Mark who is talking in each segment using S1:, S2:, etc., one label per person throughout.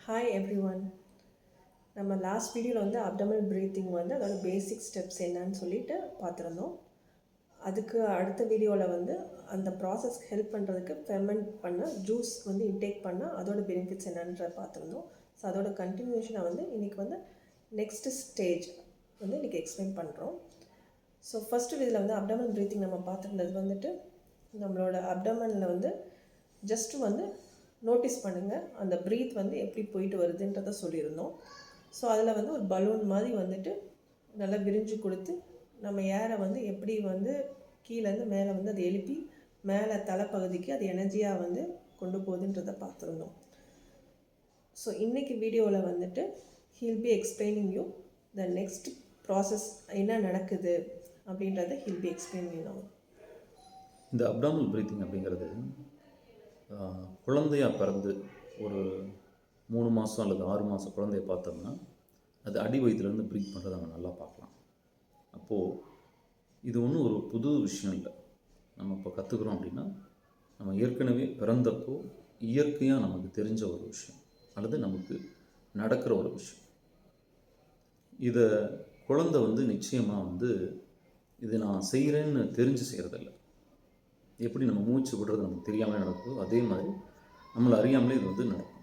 S1: Hi every one. நம்ம last வீடியோவில் வந்து அப்டமல் ப்ரீத்திங் வந்து அதோட பேசிக் ஸ்டெப்ஸ் என்னன்னு சொல்லிட்டு பார்த்துருந்தோம். அதுக்கு அடுத்த வீடியோவில் வந்து அந்த ப்ராசஸ்க்கு ஹெல்ப் பண்ணுறதுக்கு ஃபெர்மெண்ட் பண்ண ஜூஸ் வந்து இன்டேக் பண்ணால் அதோட பெனிஃபிட்ஸ் என்னன்ற பார்த்துருந்தோம். ஸோ அதோட கண்டினியூஷனை வந்து இன்றைக்கி வந்து நெக்ஸ்ட் ஸ்டேஜ் வந்து இன்றைக்கி எக்ஸ்பிளைன் பண்ணுறோம். ஸோ ஃபஸ்ட்டு இதில் வந்து அப்டமல் ப்ரீத்திங் நம்ம பார்த்துருந்தது வந்துட்டு நம்மளோட அப்டமனில் வந்து ஜஸ்ட்டு வந்து நோட்டீஸ் பண்ணுங்கள் அந்த ப்ரீத் வந்து எப்படி போயிட்டு வருதுன்றதை சொல்லியிருந்தோம். ஸோ அதில் வந்து ஒரு பலூன் மாதிரி வந்துட்டு நல்லா விரிஞ்சு கொடுத்து நம்ம ஏரை வந்து எப்படி வந்து கீழேருந்து மேலே வந்து அதை எழுப்பி மேலே தலைப்பகுதிக்கு அது எனர்ஜியாக வந்து கொண்டு போகுதுன்றதை பார்த்துருந்தோம். ஸோ இன்றைக்கி வீடியோவில் வந்துட்டு he'll be explaining you the next process என்ன நடக்குது அப்படின்றத ஹில் பி எக்ஸ்பிளைனிங் யூ.
S2: இந்த அப்டாமல் ப்ரீத்திங் அப்படிங்கிறது குழந்தையாக பிறந்து ஒரு 3 மாதம் அல்லது 6 மாதம் குழந்தைய பார்த்தோம்னா அது அடி வயிற்றுலேருந்து ப்ரீத் பண்ணுறதை நம்ம நல்லா பார்க்கலாம். அப்போது இது ஒன்றும் ஒரு புது விஷயம் இல்லை. நம்ம இப்போ கற்றுக்குறோம் அப்படின்னா நம்ம ஏற்கனவே பிறந்தப்போ இயற்கையாக நமக்கு தெரிஞ்ச ஒரு விஷயம் அல்லது நமக்கு நடக்கிற ஒரு விஷயம். இதை குழந்தை வந்து நிச்சயமாக வந்து இது நான் செய்கிறேன்னு தெரிஞ்சு செய்கிறதில்ல. எப்படி நம்ம மூச்சு விடுறது நமக்கு தெரியாமலே நடக்குதோ அதே மாதிரி நம்மளை அறியாமலே இது வந்து நடக்கும்.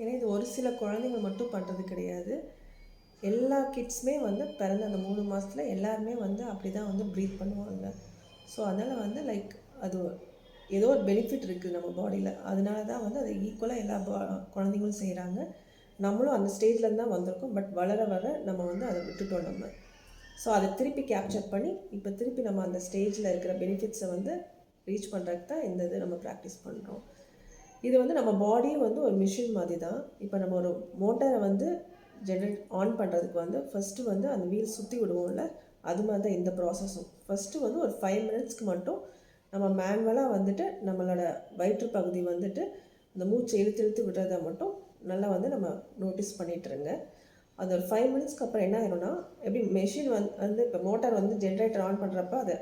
S1: ஏன்னா இது ஒரு சில குழந்தைங்க மட்டும் பண்ணுறது கிடையாது. எல்லா கிட்ஸுமே வந்து பிறந்த அந்த 3 மாதத்தில் எல்லாருமே வந்து அப்படி தான் வந்து ப்ரீத் பண்ணுவாங்க. ஸோ அதனால் வந்து லைக் அது ஏதோ ஒரு பெனிஃபிட் இருக்குது நம்ம பாடியில். அதனால தான் வந்து அதை ஈக்குவலாக எல்லா குழந்தைங்களும் செய்கிறாங்க. நம்மளும் அந்த ஸ்டேஜ்லேருந்து தான் வந்திருக்கோம். பட் வளர வர நம்ம வந்து அதை விட்டுட்டோம் நம்ம. ஸோ அதை திருப்பி கேப்சர் பண்ணி இப்போ திருப்பி நம்ம அந்த ஸ்டேஜில் இருக்கிற பெனிஃபிட்ஸை வந்து ரீச் பண்ணுறதுக்கு தான் இந்த இது நம்ம ப்ராக்டிஸ் பண்ணுறோம். இது வந்து நம்ம பாடியும் வந்து ஒரு மிஷின் மாதிரி தான். இப்போ நம்ம ஒரு மோட்டாரை வந்து ஜென்ரேட் ஆன் பண்ணுறதுக்கு வந்து ஃபஸ்ட்டு வந்து அந்த வீல் சுற்றி விடுவோம்ல, அது மாதிரி தான் இந்த ப்ராசஸும். ஃபஸ்ட்டு வந்து ஒரு 5 மினிட்ஸ்க்கு மட்டும் நம்ம மேனுவலாக வந்துட்டு நம்மளோட வயிற்று பகுதி வந்துட்டு அந்த மூச்சை இழுத்து இழுத்து விடுறத மட்டும் நல்லா வந்து நம்ம நோட்டீஸ் பண்ணிட்டுருங்க. அது ஒரு 5 மினிட்ஸ்க்கு அப்புறம் என்ன ஆயிரும்னா, எப்படி மெஷின் வந்து இப்போ மோட்டார் வந்து ஜென்ரேட்டர் ஆன் பண்ணுறப்ப அதை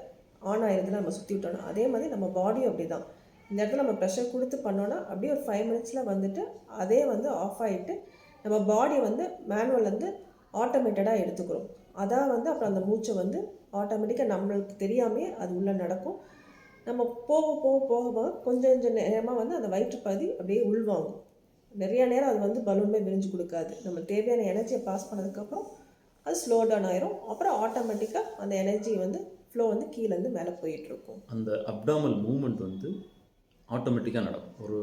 S1: ஆன் ஆயிருதுன்னு நம்ம சுற்றி விட்டோம்னா, அதே மாதிரி நம்ம பாடியும் அப்படி தான். இந்த இடத்துல நம்ம ப்ரெஷர் கொடுத்து பண்ணோன்னா அப்படியே ஒரு 5 மினிட்ஸில் வந்துட்டு அதே வந்து ஆஃப் ஆகிட்டு நம்ம பாடி வந்து மேனுவல் வந்து ஆட்டோமேட்டடாக எடுத்துக்கிறோம். அதான் வந்து அப்புறம் அந்த மூச்சை வந்து ஆட்டோமேட்டிக்காக நம்மளுக்கு தெரியாமே அது உள்ளே நடக்கும். நம்ம போக போக போக போக கொஞ்சம் கொஞ்சம் நேரமாக வந்து அந்த வயிற்றுப்பகுதி அப்படியே உள்வாங்கும். நிறைய நேரம் அது வந்து பலூன்மே விரிஞ்சு கொடுக்காது. நம்ம தேவையான எனர்ஜியை பாஸ் பண்ணதுக்கப்புறம் அது ஸ்லோ டவுன் ஆயிரும். அப்புறம் ஆட்டோமேட்டிக்காக அந்த எனர்ஜி வந்து ஃப்ளோ வந்து கீழேருந்து மேலே போயிட்டுருக்கும்.
S2: அந்த அப்டாமல் மூமெண்ட் வந்து ஆட்டோமேட்டிக்காக நடக்கும். ஒரு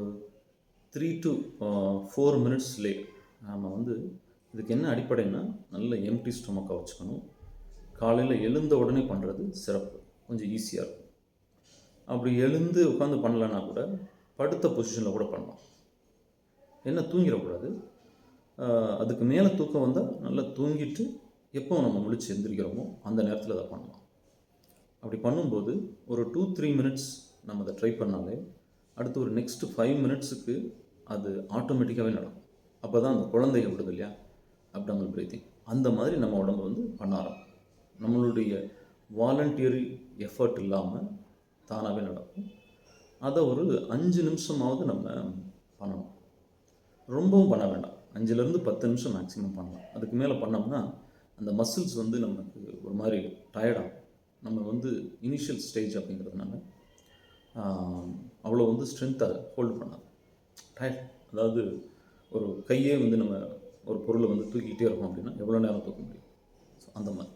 S2: 3 to 4 மினிட்ஸ்லேயே நாம் வந்து இதுக்கு என்ன அடிப்படைன்னா நல்ல எம்டி ஸ்டொமக்காக வச்சுக்கணும். காலையில் எழுந்த உடனே பண்ணுறது சிறப்பு, கொஞ்சம் ஈஸியாக இருக்கும். அப்படி எழுந்து உட்காந்து பண்ணலன்னா கூட படுத்த பொசிஷனில் கூட பண்ணலாம். என்ன தூங்கிடக்கூடாது. அதுக்கு மேலே தூக்கம் வந்தால் நல்லா தூங்கிட்டு எப்போ நம்ம முழிச்சு எந்திரிக்கிறோமோ அந்த நேரத்தில் அதை பண்ணலாம். அப்படி பண்ணும்போது ஒரு 2-3 மினிட்ஸ் நம்ம அதை ட்ரை பண்ணாலே அடுத்து ஒரு நெக்ஸ்ட்டு 5 மினிட்ஸுக்கு அது ஆட்டோமேட்டிக்காகவே நடக்கும். அப்போ தான் அந்த குழந்தைய விடுது இல்லையா அப்டாமல் ப்ரீத்திங், அந்த மாதிரி நம்ம உடம்பு வந்து பண்ண ஆரம்பிக்கும். நம்மளுடைய வாலண்டியரி எஃபர்ட் இல்லாமல் தானாகவே நடக்கும். அதை ஒரு 5 நிமிஷமாவது நம்ம பண்ணணும். ரொம்பவும் பண்ண வேண்டாம். 5லேருந்து 10 நிமிஷம் மேக்ஸிமம் பண்ணலாம். அதுக்கு மேலே பண்ணோம்னா அந்த மசில்ஸ் வந்து நமக்கு ஒரு மாதிரி டயர்டாகும். நம்ம வந்து இனிஷியல் ஸ்டேஜ் அப்படிங்கிறதுனால அவ்வளோ வந்து ஸ்ட்ரென்த்தாக ஹோல்டு பண்ணாது. டயர்ட், அதாவது ஒரு கையே வந்து நம்ம ஒரு பொருளை வந்து தூக்கிக்கிட்டே இருக்கோம் அப்படின்னா எவ்வளோ நேரம் தூக்க முடியும். ஸோ அந்த மாதிரி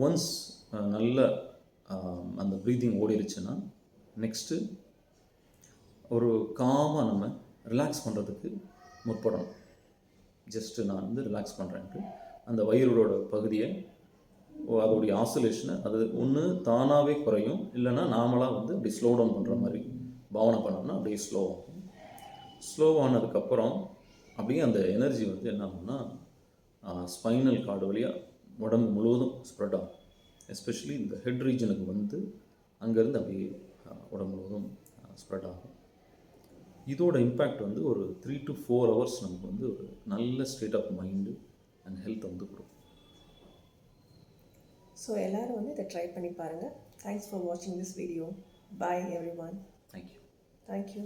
S2: ஒன்ஸ் நல்ல அந்த ப்ரீத்திங் ஓடிடுச்சுன்னா நெக்ஸ்ட்டு ஒரு காமாக நம்ம ரிலாக்ஸ் பண்ணுறதுக்கு முற்படணும். ஜஸ்ட்டு நான் வந்து ரிலாக்ஸ் பண்ணுறேன்ட்டு அந்த வயிறோட பகுதியை அதோடைய ஆசோலேஷனை அது ஒன்று தானாகவே குறையும், இல்லைன்னா நாமளாக வந்து அப்படி ஸ்லோ டவுன் பண்ணுற மாதிரி பாவனை பண்ணோம்னா அப்படியே ஸ்லோ ஆகும். ஸ்லோ ஆனதுக்கப்புறம் அப்படியே அந்த எனர்ஜி வந்து என்ன ஆகும்னா ஸ்பைனல் கார்டு வழியாக உடம்பு முழுவதும் ஸ்ப்ரெட் ஆகும். எஸ்பெஷலி இந்த ஹெட் ரீஜனுக்கு வந்து அங்கேருந்து அப்படியே உடம்பு முழுவதும் ஸ்ப்ரெட் ஆகும். இதோட இம்பேக்ட் வந்து ஒரு 3 to 4 hours நமக்கு வந்து ஒரு நல்ல ஸ்டேட் ஆஃப் மைண்டு அண்ட் ஹெல்த்தை வந்து கொடுக்கும்.
S1: ஸோ எல்லோரும் வந்து இதை ட்ரை பண்ணி பாருங்கள். தேங்க்ஸ் ஃபார் வாட்சிங் this video. Bye every one.
S2: Thank you.
S1: Thank you.